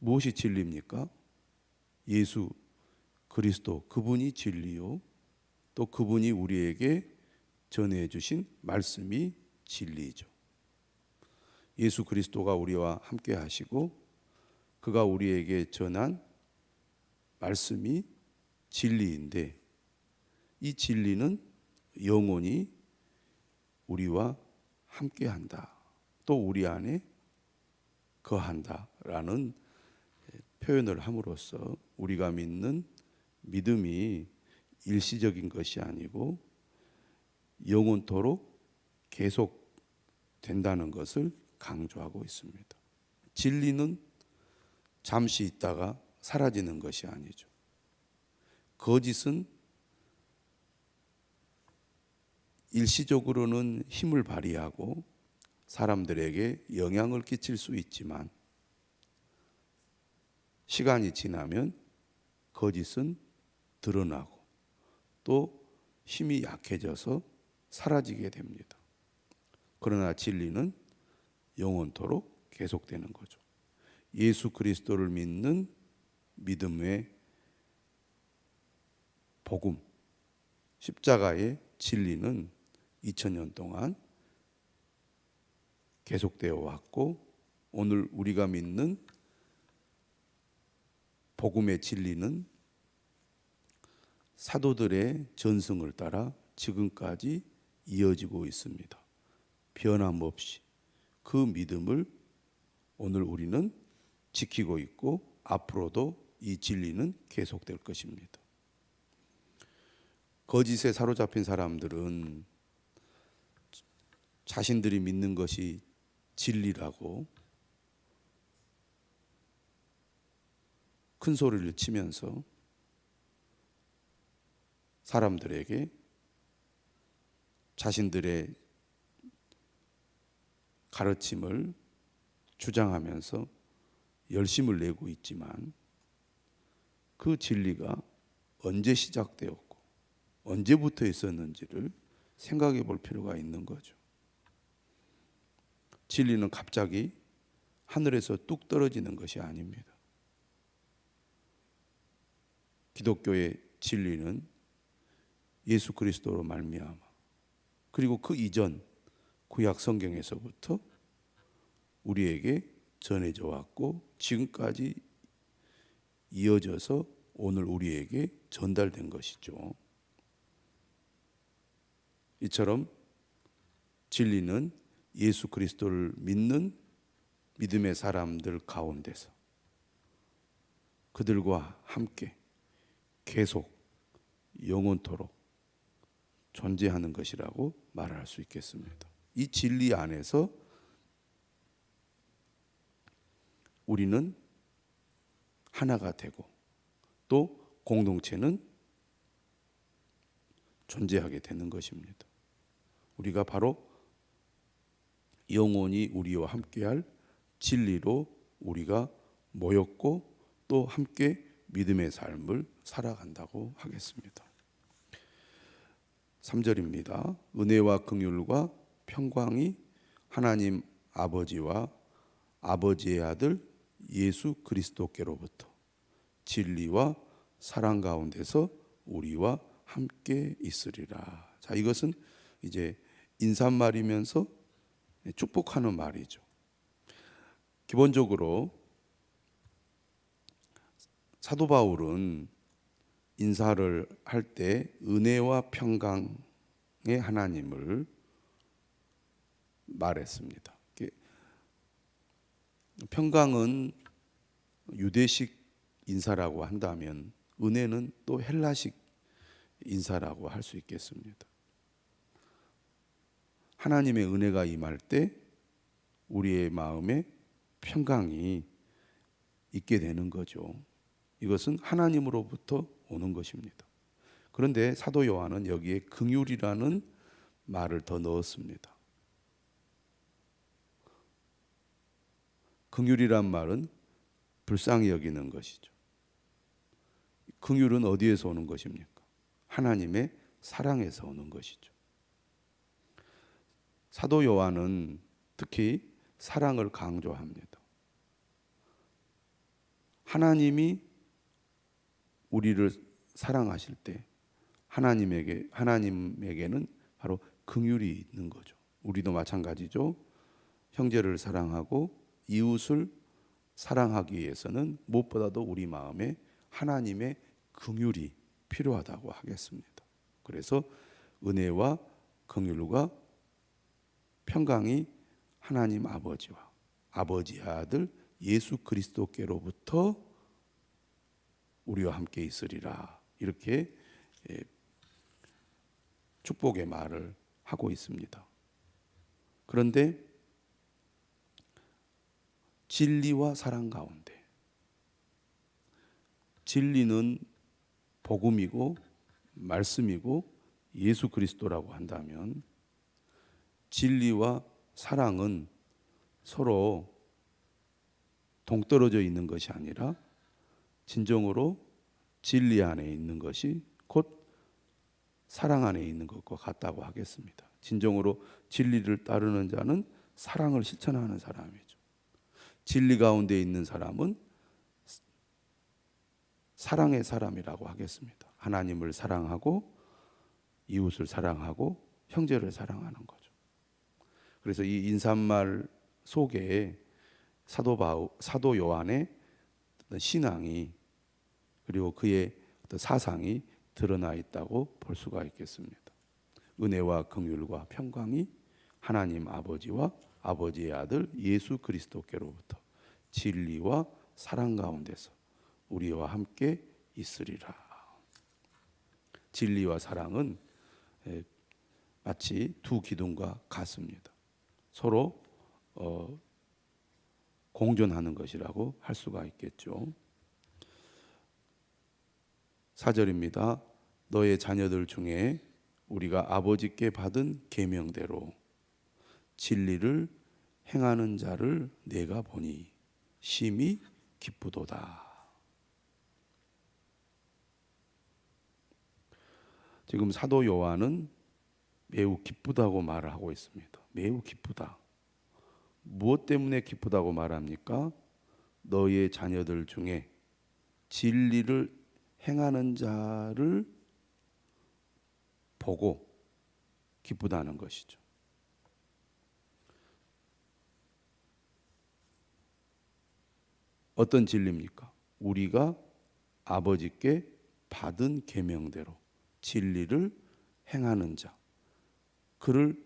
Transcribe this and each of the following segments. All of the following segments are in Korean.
무엇이 진리입니까? 예수 그리스도, 그분이 진리요, 또 그분이 우리에게 전해주신 말씀이 진리죠. 예수 그리스도가 우리와 함께 하시고 그가 우리에게 전한 말씀이 진리인데, 이 진리는 영원히 우리와 함께한다, 또 우리 안에 거한다라는 표현을 함으로써 우리가 믿는 믿음이 일시적인 것이 아니고 영원토록 계속 된다는 것을 강조하고 있습니다. 진리는 잠시 있다가 사라지는 것이 아니죠. 거짓은 일시적으로는 힘을 발휘하고 사람들에게 영향을 끼칠 수 있지만 시간이 지나면 거짓은 드러나고 또 힘이 약해져서 사라지게 됩니다. 그러나 진리는 영원토록 계속되는 거죠. 예수 그리스도를 믿는 믿음의 복음, 십자가의 진리는 2000년 동안 계속되어 왔고, 오늘 우리가 믿는 복음의 진리는 사도들의 전승을 따라 지금까지 이어지고 있습니다. 변함없이 그 믿음을 오늘 우리는 지키고 있고 앞으로도 이 진리는 계속될 것입니다. 거짓에 사로잡힌 사람들은 자신들이 믿는 것이 진리라고 큰 소리를 치면서 사람들에게 자신들의 가르침을 주장하면서 열심을 내고 있지만 그 진리가 언제 시작되었고 언제부터 있었는지를 생각해 볼 필요가 있는 거죠. 진리는 갑자기 하늘에서 뚝 떨어지는 것이 아닙니다. 기독교의 진리는 예수 그리스도로 말미암아, 그리고 그 이전 구약 성경에서부터 우리에게 전해져 왔고 지금까지 이어져서 오늘 우리에게 전달된 것이죠. 이처럼 진리는 예수 그리스도를 믿는 믿음의 사람들 가운데서 그들과 함께 계속 영원토록 존재하는 것이라고 말할 수 있겠습니다. 이 진리 안에서 우리는 하나가 되고 또 공동체는 존재하게 되는 것입니다. 우리가 바로 영원히 우리와 함께할 진리로 우리가 모였고 또 함께 믿음의 삶을 살아간다고 하겠습니다. 3절입니다. 은혜와 긍휼과 평강이 하나님 아버지와 아버지의 아들 예수 그리스도께로부터 진리와 사랑 가운데서 우리와 함께 있으리라. 자, 이것은 이제 인사말이면서 축복하는 말이죠. 기본적으로 사도 바울은 인사를 할 때 은혜와 평강의 하나님을 말했습니다. 평강은 유대식 인사라고 한다면 은혜는 또 헬라식 인사라고 할 수 있겠습니다. 하나님의 은혜가 임할 때 우리의 마음에 평강이 있게 되는 거죠. 이것은 하나님으로부터 오는 것입니다. 그런데 사도 요한은 여기에 긍휼이라는 말을 더 넣었습니다. 긍휼이란 말은 불쌍히 여기는 것이죠. 긍휼은 어디에서 오는 것입니까? 하나님의 사랑에서 오는 것이죠. 사도 요한은 특히 사랑을 강조합니다. 하나님이 우리를 사랑하실 때 하나님에게는 바로 긍휼이 있는 거죠. 우리도 마찬가지죠. 형제를 사랑하고 이웃을 사랑하기 위해서는 무엇보다도 우리 마음에 하나님의 긍휼이 필요하다고 하겠습니다. 그래서 은혜와 긍휼과 평강이 하나님 아버지와 아버지의 아들 예수 그리스도께로부터 우리와 함께 있으리라. 이렇게 축복의 말을 하고 있습니다. 그런데 진리와 사랑 가운데, 진리는 복음이고 말씀이고 예수 그리스도라고 한다면, 진리와 사랑은 서로 동떨어져 있는 것이 아니라 진정으로 진리 안에 있는 것이 곧 사랑 안에 있는 것과 같다고 하겠습니다. 진정으로 진리를 따르는 자는 사랑을 실천하는 사람이죠. 진리 가운데 있는 사람은 사랑의 사람이라고 하겠습니다. 하나님을 사랑하고 이웃을 사랑하고 형제를 사랑하는 거죠. 그래서 이 인사말 속에 사도 요한의 어떤 신앙이 그리고 그의 어떤 사상이 드러나 있다고 볼 수가 있겠습니다. 은혜와 긍휼과 평강이 하나님 아버지와 아버지의 아들 예수 그리스도께로부터 진리와 사랑 가운데서 우리와 함께 있으리라. 진리와 사랑은 마치 두 기둥과 같습니다. 서로 공존하는 것이라고 할 수가 있겠죠. 4절입니다. 너의 자녀들 중에 우리가 아버지께 받은 계명대로 진리를 행하는 자를 내가 보니 심히 기쁘도다. 지금 사도 요한은 매우 기쁘다고 말을 하고 있습니다. 매우 기쁘다. 무엇 때문에 기쁘다고 말합니까? 너의 자녀들 중에 진리를 행하는 자를 보고 기쁘다는 것이죠. 어떤 진리입니까? 우리가 아버지께 받은 계명대로 진리를 행하는 자, 그를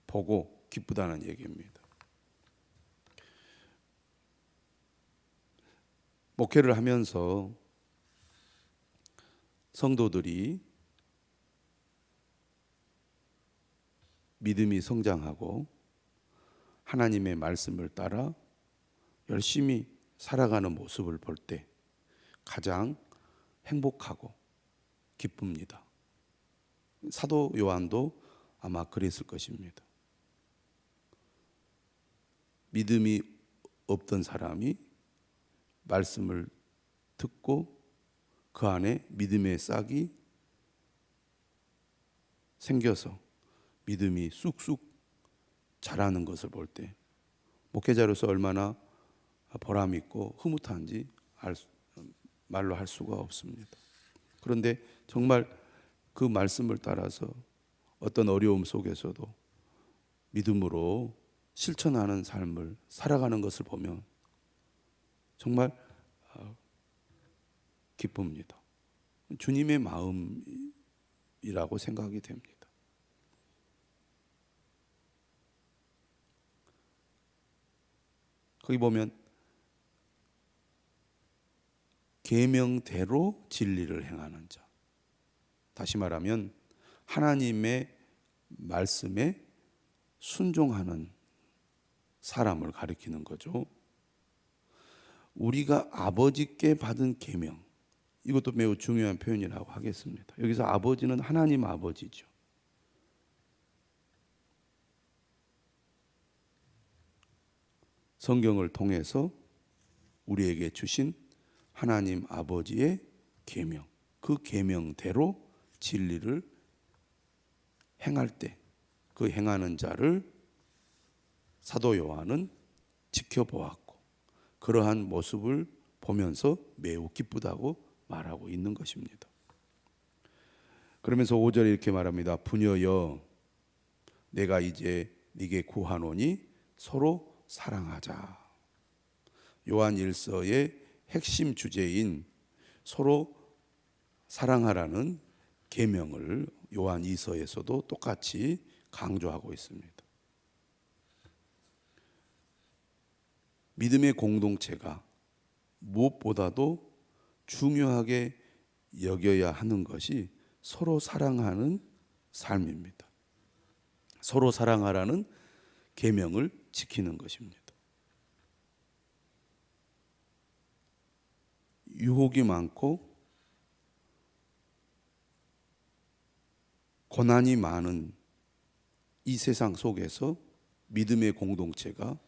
보고 기쁘다는 얘기입니다. 목회를 하면서 성도들이 믿음이 성장하고 하나님의 말씀을 따라 열심히 살아가는 모습을 볼 때 가장 행복하고 기쁩니다. 사도 요한도 아마 그랬을 것입니다. 믿음이 없던 사람이 말씀을 듣고 그 안에 믿음의 싹이 생겨서 믿음이 쑥쑥 자라는 것을 볼 때 목회자로서 얼마나 보람 있고 흐뭇한지 말로 할 수가 없습니다. 그런데 정말 그 말씀을 따라서 어떤 어려움 속에서도 믿음으로 실천하는 삶을 살아가는 것을 보면 정말 기쁩니다. 주님의 마음이라고 생각이 됩니다. 거기 보면 계명대로 진리를 행하는 자. 다시 말하면 하나님의 말씀에 순종하는 사람을 가리키는 거죠. 우리가 아버지께 받은 계명, 이것도 매우 중요한 표현이라고 하겠습니다. 여기서 아버지는 하나님 아버지죠. 성경을 통해서 우리에게 주신 하나님 아버지의 계명, 그 계명대로 진리를 행할 때 그 행하는 자를 사도 요한은 지켜보았고 그러한 모습을 보면서 매우 기쁘다고 말하고 있는 것입니다. 그러면서 5절에 이렇게 말합니다. 부녀여 내가 이제 네게 구하노니 서로 사랑하자. 요한 1서의 핵심 주제인 서로 사랑하라는 계명을 요한 2서에서도 똑같이 강조하고 있습니다. 믿음의 공동체가 무엇보다도 중요하게 여겨야 하는 것이 서로 사랑하는 삶입니다. 서로 사랑하라는 계명을 지키는 것입니다. 유혹이 많고 고난이 많은 이 세상 속에서 믿음의 공동체가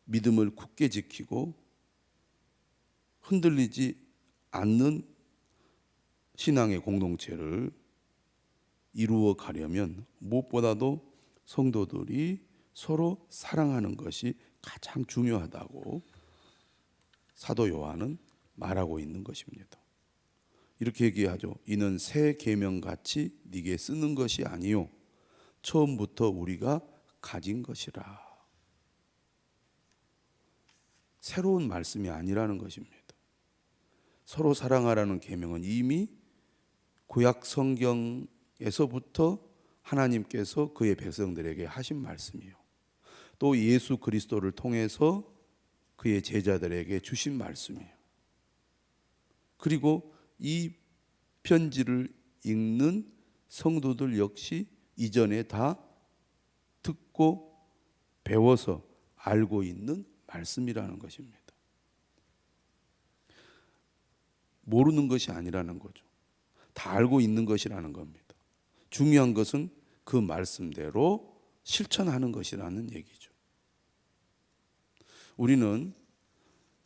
믿음을 굳게 지키고 흔들리지 않는 신앙의 공동체를 이루어 가려면 무엇보다도 성도들이 서로 사랑하는 것이 가장 중요하다고 사도 요한은 말하고 있는 것입니다. 이렇게 얘기하죠. 이는 새 계명같이 네게 쓰는 것이 아니요 처음부터 우리가 가진 것이라. 새로운 말씀이 아니라는 것입니다. 서로 사랑하라는 계명은 이미 구약 성경에서부터 하나님께서 그의 백성들에게 하신 말씀이요. 또 예수 그리스도를 통해서 그의 제자들에게 주신 말씀이에요. 그리고 이 편지를 읽는 성도들 역시 이전에 다 듣고 배워서 알고 있는 말씀이라는 것입니다. 모르는 것이 아니라는 거죠. 다 알고 있는 것이라는 겁니다. 중요한 것은 그 말씀대로 실천하는 것이라는 얘기죠. 우리는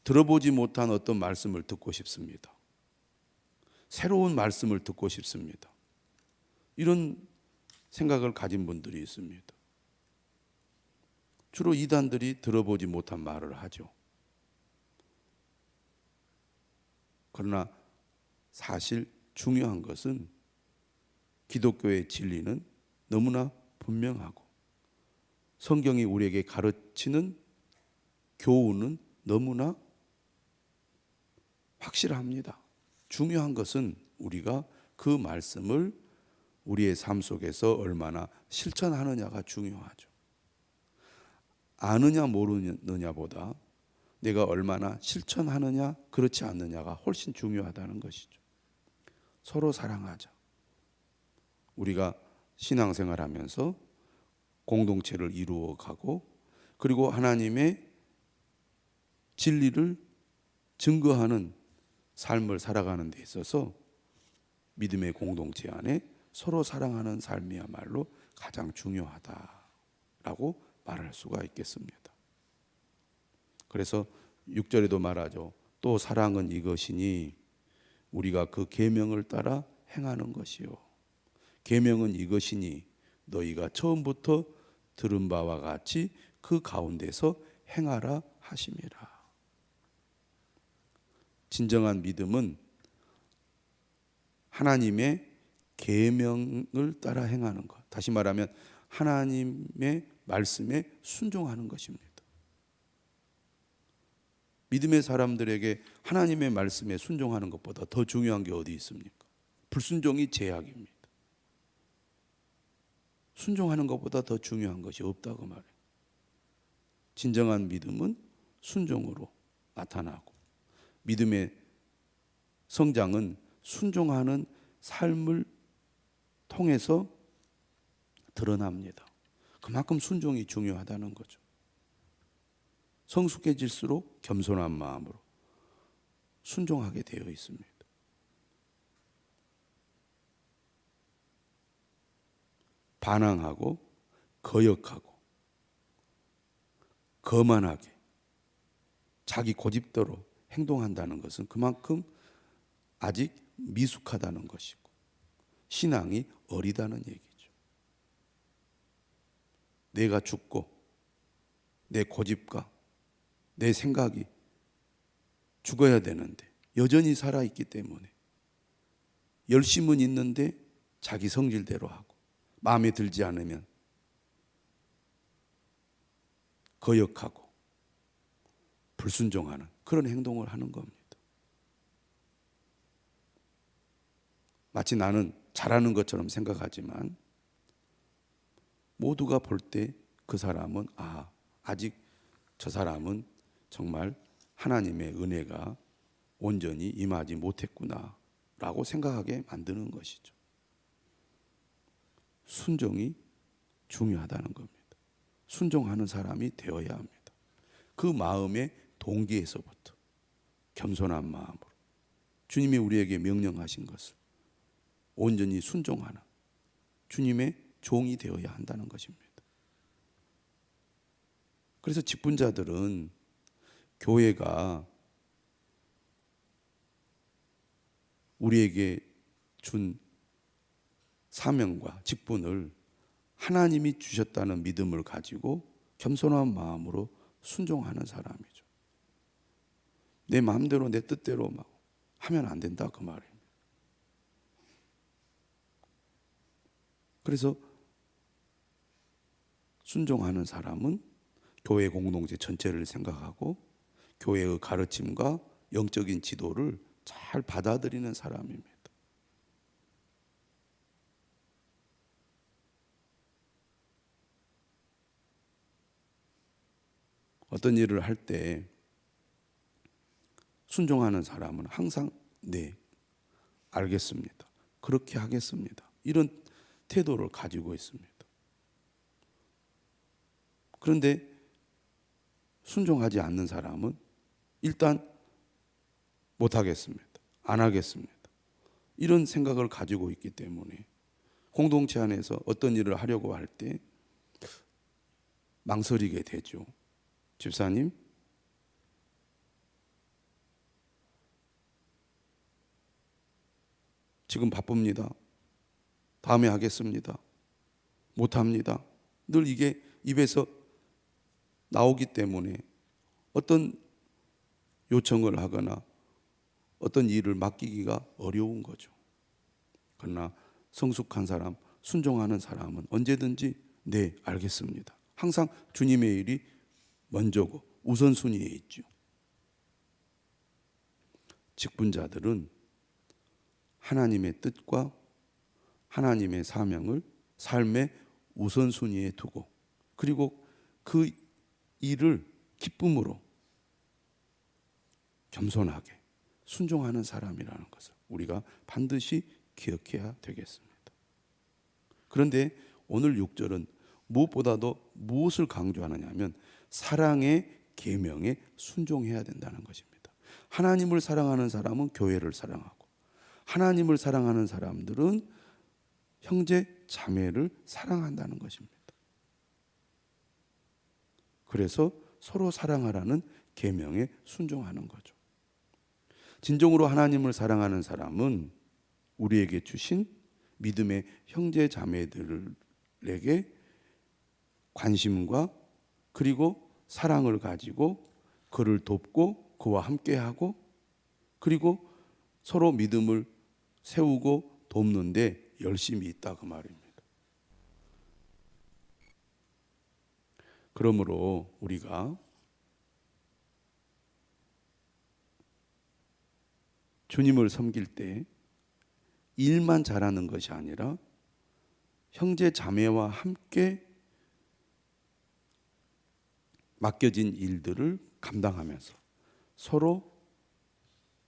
들어보지 못한 어떤 말씀을 듣고 싶습니다. 새로운 말씀을 듣고 싶습니다. 이런 생각을 가진 분들이 있습니다. 주로 이단들이 들어보지 못한 말을 하죠. 그러나 사실 중요한 것은 기독교의 진리는 너무나 분명하고 성경이 우리에게 가르치는 교훈은 너무나 확실합니다. 중요한 것은 우리가 그 말씀을 우리의 삶 속에서 얼마나 실천하느냐가 중요하죠. 아느냐 모르느냐보다 내가 얼마나 실천하느냐 그렇지 않느냐가 훨씬 중요하다는 것이죠. 서로 사랑하자. 우리가 신앙생활하면서 공동체를 이루어가고 그리고 하나님의 진리를 증거하는 삶을 살아가는 데 있어서 믿음의 공동체 안에 서로 사랑하는 삶이야말로 가장 중요하다라고 말할 수가 있겠습니다. 그래서 6절에도 말하죠. 또 사랑은 이것이니 우리가 그 계명을 따라 행하는 것이요. 계명은 이것이니 너희가 처음부터 들은 바와 같이 그 가운데서 행하라 하심이라. 진정한 믿음은 하나님의 계명을 따라 행하는 것. 다시 말하면 하나님의 말씀에 순종하는 것입니다. 믿음의 사람들에게 하나님의 말씀에 순종하는 것보다 더 중요한 게 어디 있습니까? 불순종이 죄악입니다. 순종하는 것보다 더 중요한 것이 없다고 말해요. 진정한 믿음은 순종으로 나타나고 믿음의 성장은 순종하는 삶을 통해서 드러납니다. 그만큼 순종이 중요하다는 거죠. 성숙해질수록 겸손한 마음으로 순종하게 되어 있습니다. 반항하고 거역하고 거만하게 자기 고집대로 행동한다는 것은 그만큼 아직 미숙하다는 것이고 신앙이 어리다는 얘기죠. 내가 죽고 내 고집과 내 생각이 죽어야 되는데 여전히 살아있기 때문에 열심은 있는데 자기 성질대로 하고 마음에 들지 않으면 거역하고 불순종하는 그런 행동을 하는 겁니다. 마치 나는 잘하는 것처럼 생각하지만 모두가 볼 때 그 사람은 아직 저 사람은 정말 하나님의 은혜가 온전히 임하지 못했구나 라고 생각하게 만드는 것이죠. 순종이 중요하다는 겁니다. 순종하는 사람이 되어야 합니다. 그 마음의 동기에서부터 겸손한 마음으로 주님이 우리에게 명령하신 것을 온전히 순종하는 주님의 종이 되어야 한다는 것입니다. 그래서 직분자들은 교회가 우리에게 준 사명과 직분을 하나님이 주셨다는 믿음을 가지고 겸손한 마음으로 순종하는 사람이죠. 내 마음대로 내 뜻대로 막 하면 안 된다 그 말입니다. 그래서 순종하는 사람은 교회 공동체 전체를 생각하고 교회의 가르침과 영적인 지도를 잘 받아들이는 사람입니다. 어떤 일을 할 때 순종하는 사람은 항상 네, 알겠습니다. 그렇게 하겠습니다. 이런 태도를 가지고 있습니다. 그런데 순종하지 않는 사람은 일단 못하겠습니다. 안 하겠습니다. 이런 생각을 가지고 있기 때문에 공동체 안에서 어떤 일을 하려고 할 때 망설이게 되죠. 집사님, 지금 바쁩니다. 다음에 하겠습니다. 못합니다. 늘 이게 입에서 나오기 때문에 어떤 요청을 하거나 어떤 일을 맡기기가 어려운 거죠. 그러나 성숙한 사람, 순종하는 사람은 언제든지 네, 알겠습니다. 항상 주님의 일이 먼저고 우선순위에 있죠. 직분자들은 하나님의 뜻과 하나님의 사명을 삶의 우선순위에 두고 그리고 그 일을 기쁨으로 겸손하게 순종하는 사람이라는 것을 우리가 반드시 기억해야 되겠습니다. 그런데 오늘 6절은 무엇보다도 무엇을 강조하느냐 하면 사랑의 계명에 순종해야 된다는 것입니다. 하나님을 사랑하는 사람은 교회를 사랑하고 하나님을 사랑하는 사람들은 형제 자매를 사랑한다는 것입니다. 그래서 서로 사랑하라는 계명에 순종하는 거죠. 진정으로 하나님을 사랑하는 사람은 우리에게 주신 믿음의 형제 자매들에게 관심과 그리고 사랑을 가지고 그를 돕고 그와 함께하고 그리고 서로 믿음을 세우고 돕는데 열심히 있다 그 말입니다. 그러므로 우리가 주님을 섬길 때 일만 잘하는 것이 아니라 형제 자매와 함께 맡겨진 일들을 감당하면서 서로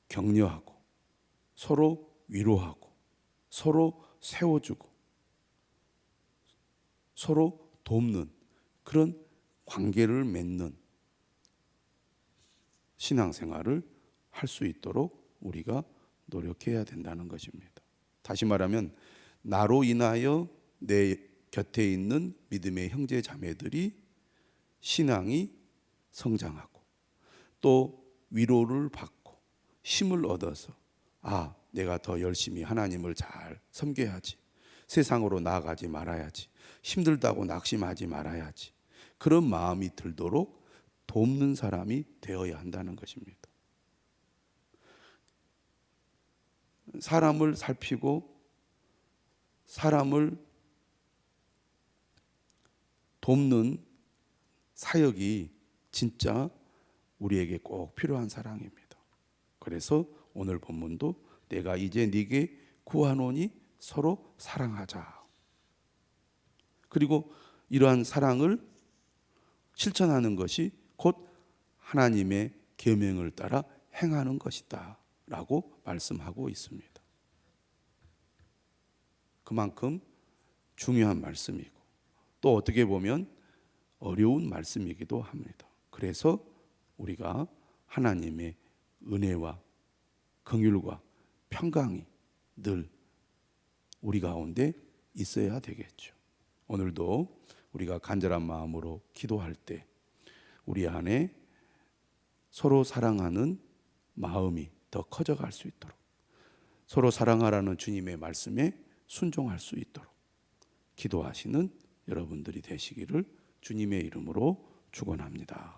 격려하고 서로 위로하고 서로 세워주고 서로 돕는 그런 관계를 맺는 신앙생활을 할 수 있도록 우리가 노력해야 된다는 것입니다. 다시 말하면 나로 인하여 내 곁에 있는 믿음의 형제 자매들이 신앙이 성장하고 또 위로를 받고 힘을 얻어서 내가 더 열심히 하나님을 잘 섬겨야지, 세상으로 나아가지 말아야지, 힘들다고 낙심하지 말아야지, 그런 마음이 들도록 돕는 사람이 되어야 한다는 것입니다. 사람을 살피고 사람을 돕는 사역이 진짜 우리에게 꼭 필요한 사랑입니다. 그래서 오늘 본문도 내가 이제 네게 구하노니 서로 사랑하자. 그리고 이러한 사랑을 실천하는 것이 곧 하나님의 계명을 따라 행하는 것이다 라고 말씀하고 있습니다. 그만큼 중요한 말씀이고 또 어떻게 보면 어려운 말씀이기도 합니다. 그래서 우리가 하나님의 은혜와 긍휼과 평강이 늘 우리 가운데 있어야 되겠죠. 오늘도 우리가 간절한 마음으로 기도할 때 우리 안에 서로 사랑하는 마음이 더 커져갈 수 있도록, 서로 사랑하라는 주님의 말씀에 순종할 수 있도록 기도하시는 여러분들이 되시기를 주님의 이름으로 축원합니다.